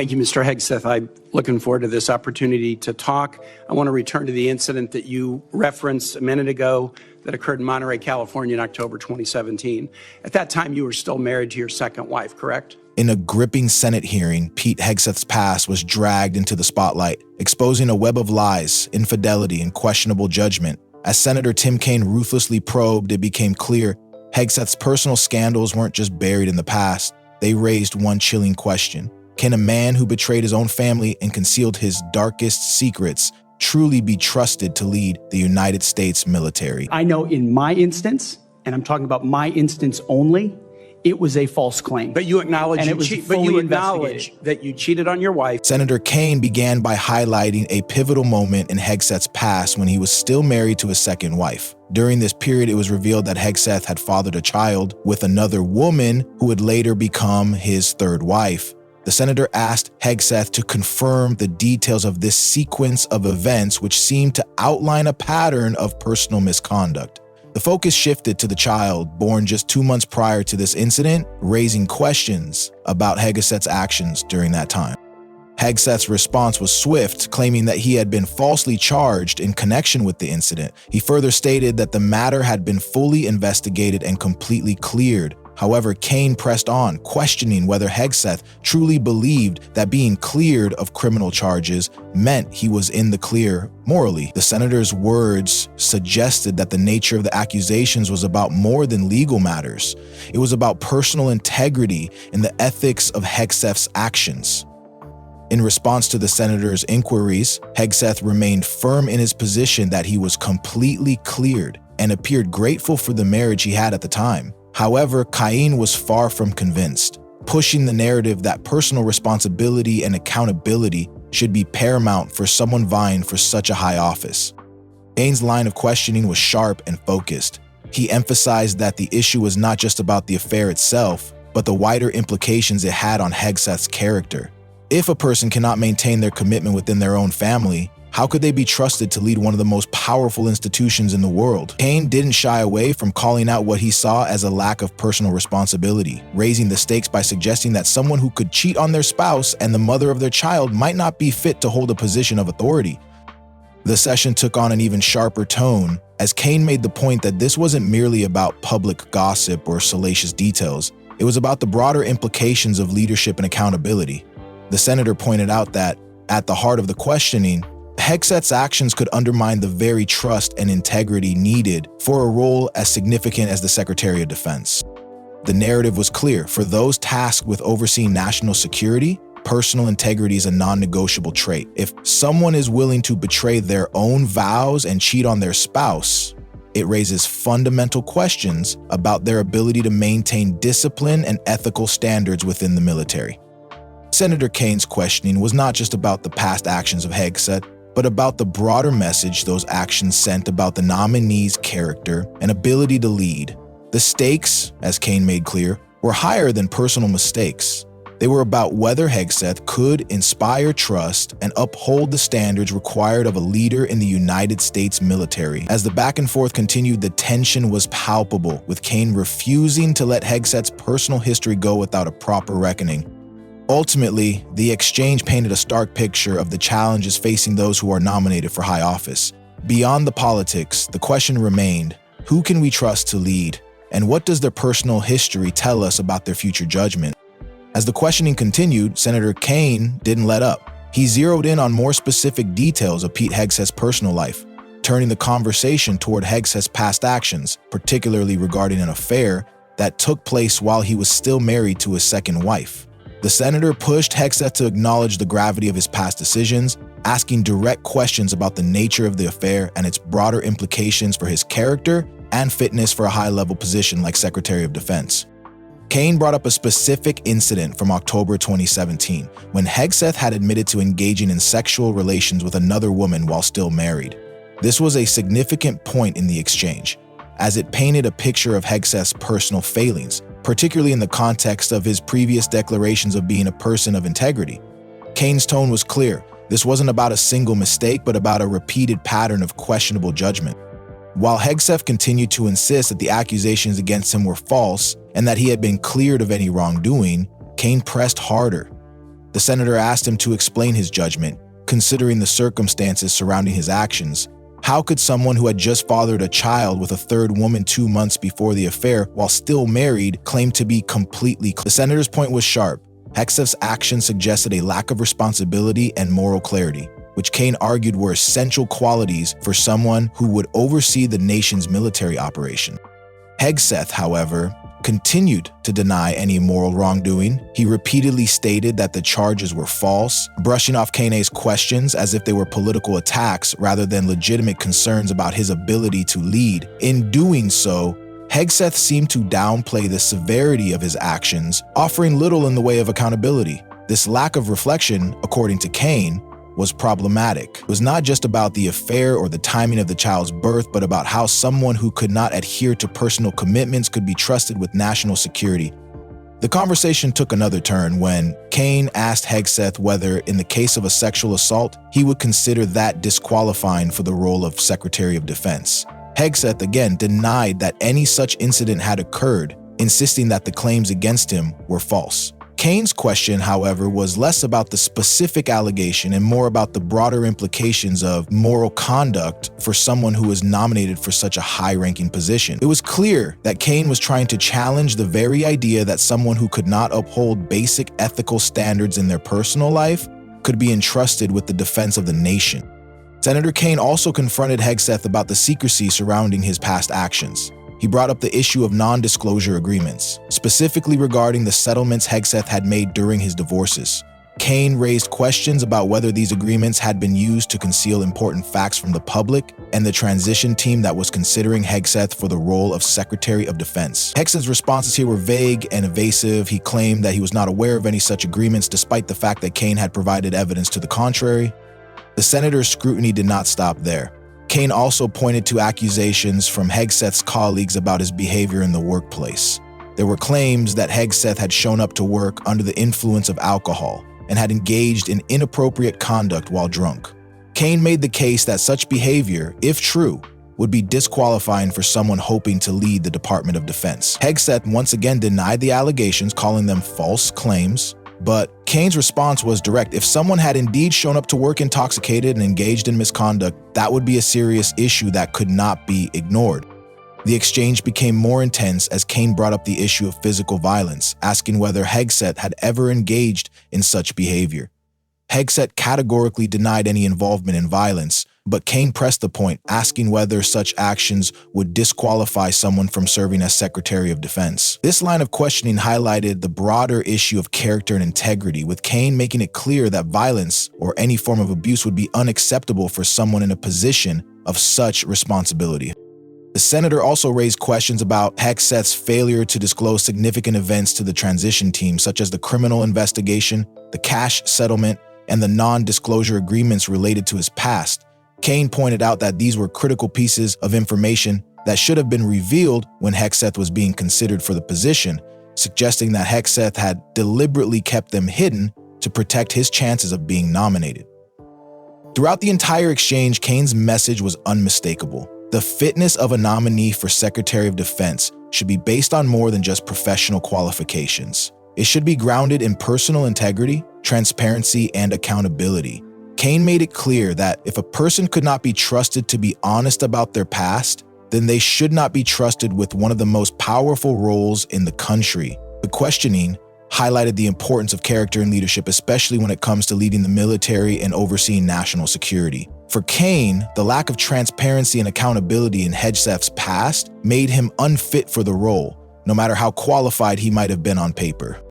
Thank you, Mr. Hegseth. I'm looking forward to this opportunity to talk. I want to return to the incident that you referenced a minute ago that occurred in Monterey, California in October 2017. At that time, you were still married to your second wife, correct? In a gripping Senate hearing, Pete Hegseth's past was dragged into the spotlight, exposing a web of lies, infidelity, and questionable judgment. As Senator Tim Kaine ruthlessly probed, it became clear Hegseth's personal scandals weren't just buried in the past. They raised one chilling question. Can a man who betrayed his own family and concealed his darkest secrets truly be trusted to lead the United States military? I know in my instance, and I'm talking about my instance only, it was a false claim. But you acknowledge that you cheated on your wife. Senator Kaine began by highlighting a pivotal moment in Hegseth's past when he was still married to his second wife. During this period, it was revealed that Hegseth had fathered a child with another woman who would later become his third wife. The senator asked Hegseth to confirm the details of this sequence of events, which seemed to outline a pattern of personal misconduct. The focus shifted to the child born just 2 months prior to this incident, raising questions about Hegseth's actions during that time. Hegseth's response was swift, claiming that he had been falsely charged in connection with the incident. He further stated that the matter had been fully investigated and completely cleared. However, Kaine pressed on, questioning whether Hegseth truly believed that being cleared of criminal charges meant he was in the clear morally. The senator's words suggested that the nature of the accusations was about more than legal matters. It was about personal integrity and the ethics of Hegseth's actions. In response to the senator's inquiries, Hegseth remained firm in his position that he was completely cleared and appeared grateful for the marriage he had at the time. However, Kaine was far from convinced, pushing the narrative that personal responsibility and accountability should be paramount for someone vying for such a high office. Kaine's line of questioning was sharp and focused. He emphasized that the issue was not just about the affair itself, but the wider implications it had on Hegseth's character. If a person cannot maintain their commitment within their own family, how could they be trusted to lead one of the most powerful institutions in the world? Kaine didn't shy away from calling out what he saw as a lack of personal responsibility, raising the stakes by suggesting that someone who could cheat on their spouse and the mother of their child might not be fit to hold a position of authority. The session took on an even sharper tone as Kaine made the point that this wasn't merely about public gossip or salacious details. It was about the broader implications of leadership and accountability. The senator pointed out that, at the heart of the questioning, Hegseth's actions could undermine the very trust and integrity needed for a role as significant as the Secretary of Defense. The narrative was clear. For those tasked with overseeing national security, personal integrity is a non-negotiable trait. If someone is willing to betray their own vows and cheat on their spouse, it raises fundamental questions about their ability to maintain discipline and ethical standards within the military. Senator Kaine's questioning was not just about the past actions of Hegseth, but about the broader message those actions sent about the nominee's character and ability to lead. The stakes, as Kaine made clear, were higher than personal mistakes. They were about whether Hegseth could inspire trust and uphold the standards required of a leader in the United States military. As the back and forth continued, the tension was palpable, with Kaine refusing to let Hegseth's personal history go without a proper reckoning. Ultimately, the exchange painted a stark picture of the challenges facing those who are nominated for high office. Beyond the politics, the question remained, who can we trust to lead, and what does their personal history tell us about their future judgment? As the questioning continued, Senator Kaine didn't let up. He zeroed in on more specific details of Pete Hegseth's personal life, turning the conversation toward Hegseth's past actions, particularly regarding an affair that took place while he was still married to his second wife. The senator pushed Hegseth to acknowledge the gravity of his past decisions, asking direct questions about the nature of the affair and its broader implications for his character and fitness for a high-level position like Secretary of Defense. Kaine brought up a specific incident from October 2017, when Hegseth had admitted to engaging in sexual relations with another woman while still married. This was a significant point in the exchange, as it painted a picture of Hegseth's personal failings, particularly in the context of his previous declarations of being a person of integrity. Kaine's tone was clear. This wasn't about a single mistake, but about a repeated pattern of questionable judgment. While Hegseth continued to insist that the accusations against him were false and that he had been cleared of any wrongdoing, Kaine pressed harder. The senator asked him to explain his judgment, considering the circumstances surrounding his actions. How could someone who had just fathered a child with a third woman 2 months before the affair, while still married, claim to be completely clean? The senator's point was sharp. Hegseth's actions suggested a lack of responsibility and moral clarity, which Kaine argued were essential qualities for someone who would oversee the nation's military operation. Hegseth, however, continued to deny any moral wrongdoing. He repeatedly stated that the charges were false, brushing off Kaine's questions as if they were political attacks rather than legitimate concerns about his ability to lead. In doing so, Hegseth seemed to downplay the severity of his actions, offering little in the way of accountability. This lack of reflection, according to Kaine, was problematic. It was not just about the affair or the timing of the child's birth, but about how someone who could not adhere to personal commitments could be trusted with national security. The conversation took another turn when Kaine asked Hegseth whether, in the case of a sexual assault, he would consider that disqualifying for the role of Secretary of Defense. Hegseth again denied that any such incident had occurred, insisting that the claims against him were false. Kaine's question, however, was less about the specific allegation and more about the broader implications of moral conduct for someone who was nominated for such a high-ranking position. It was clear that Kaine was trying to challenge the very idea that someone who could not uphold basic ethical standards in their personal life could be entrusted with the defense of the nation. Senator Kaine also confronted Hegseth about the secrecy surrounding his past actions. He brought up the issue of non-disclosure agreements, specifically regarding the settlements Hegseth had made during his divorces. Kaine raised questions about whether these agreements had been used to conceal important facts from the public and the transition team that was considering Hegseth for the role of Secretary of Defense. Hegseth's responses here were vague and evasive. He claimed that he was not aware of any such agreements, despite the fact that Kaine had provided evidence to the contrary. The senator's scrutiny did not stop there. Kaine also pointed to accusations from Hegseth's colleagues about his behavior in the workplace. There were claims that Hegseth had shown up to work under the influence of alcohol and had engaged in inappropriate conduct while drunk. Kaine made the case that such behavior, if true, would be disqualifying for someone hoping to lead the Department of Defense. Hegseth once again denied the allegations, calling them false claims. But Kaine's response was direct. If someone had indeed shown up to work intoxicated and engaged in misconduct, that would be a serious issue that could not be ignored. The exchange became more intense as Kaine brought up the issue of physical violence, asking whether Hegseth had ever engaged in such behavior. Hegseth categorically denied any involvement in violence, but Kaine pressed the point, asking whether such actions would disqualify someone from serving as Secretary of Defense. This line of questioning highlighted the broader issue of character and integrity, with Kaine making it clear that violence or any form of abuse would be unacceptable for someone in a position of such responsibility. The senator also raised questions about Hegseth's failure to disclose significant events to the transition team, such as the criminal investigation, the cash settlement, and the non-disclosure agreements related to his past. Kaine pointed out that these were critical pieces of information that should have been revealed when Hegseth was being considered for the position, suggesting that Hegseth had deliberately kept them hidden to protect his chances of being nominated. Throughout the entire exchange, Kaine's message was unmistakable. The fitness of a nominee for Secretary of Defense should be based on more than just professional qualifications. It should be grounded in personal integrity, transparency, and accountability. Kaine made it clear that if a person could not be trusted to be honest about their past, then they should not be trusted with one of the most powerful roles in the country. The questioning highlighted the importance of character and leadership, especially when it comes to leading the military and overseeing national security. For Kaine, the lack of transparency and accountability in Hegseth's past made him unfit for the role, no matter how qualified he might have been on paper.